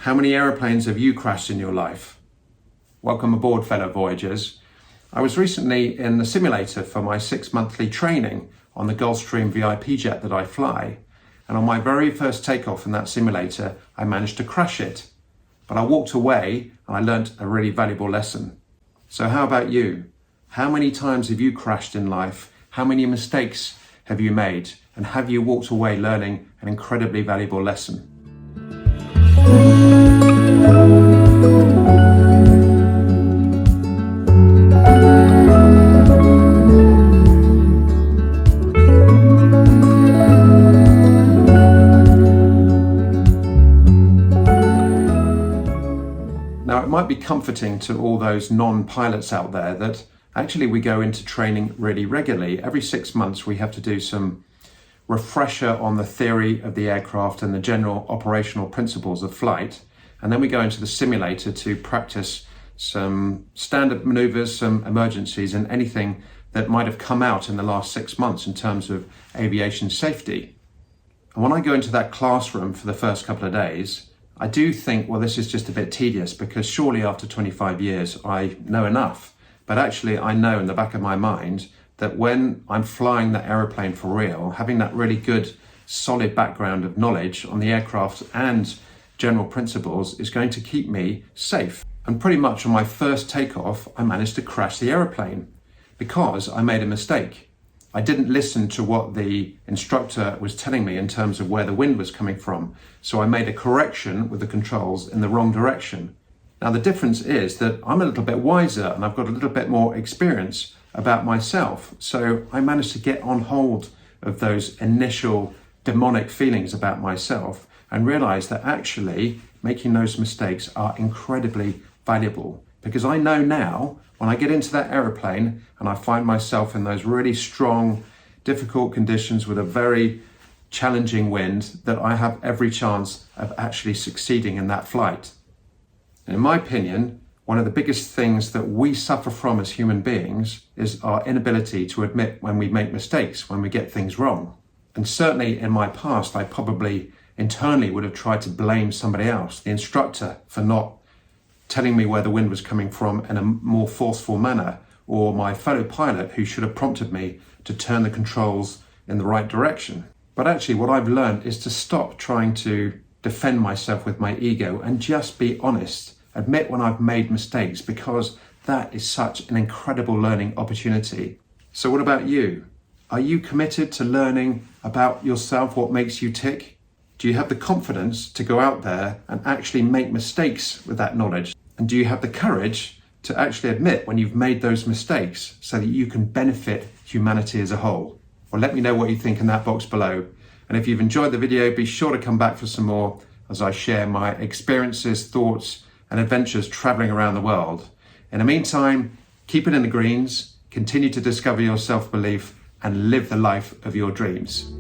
How many aeroplanes have you crashed in your life? Welcome aboard, fellow voyagers. I was recently in the simulator for my 6-monthly training on the Gulfstream VIP jet that I fly. And on my very first takeoff in that simulator, I managed to crash it. But I walked away and I learnt a really valuable lesson. So how about you? How many times have you crashed in life? How many mistakes have you made? And have you walked away learning an incredibly valuable lesson? Now, it might be comforting to all those non-pilots out there that actually we go into training really regularly. Every 6 months we have to do some refresher on the theory of the aircraft and the general operational principles of flight. And then we go into the simulator to practice some standard maneuvers, some emergencies, and anything that might have come out in the last 6 months in terms of aviation safety. And when I go into that classroom for the first couple of days, I do think, well, this is just a bit tedious because surely after 25 years, I know enough. But actually, I know in the back of my mind that when I'm flying that aeroplane for real, having that really good, solid background of knowledge on the aircraft and general principles is going to keep me safe. And pretty much on my first takeoff, I managed to crash the aeroplane because I made a mistake. I didn't listen to what the instructor was telling me in terms of where the wind was coming from. So I made a correction with the controls in the wrong direction. Now the difference is that I'm a little bit wiser and I've got a little bit more experience about myself. So I managed to get on hold of those initial demonic feelings about myself and realize that actually making those mistakes are incredibly valuable. Because I know now when I get into that aeroplane and I find myself in those really strong, difficult conditions with a very challenging wind, that I have every chance of actually succeeding in that flight. And in my opinion, one of the biggest things that we suffer from as human beings is our inability to admit when we make mistakes, when we get things wrong. And certainly in my past, I probably internally would have tried to blame somebody else, the instructor, for not telling me where the wind was coming from in a more forceful manner, or my fellow pilot who should have prompted me to turn the controls in the right direction. But actually what I've learned is to stop trying to defend myself with my ego and just be honest. Admit when I've made mistakes, because that is such an incredible learning opportunity. So what about you? Are you committed to learning about yourself, what makes you tick? Do you have the confidence to go out there and actually make mistakes with that knowledge? And do you have the courage to actually admit when you've made those mistakes so that you can benefit humanity as a whole? Well, let me know what you think in that box below. And if you've enjoyed the video, be sure to come back for some more as I share my experiences, thoughts, and adventures traveling around the world. In the meantime, keep it in the greens, continue to discover your self-belief, and live the life of your dreams.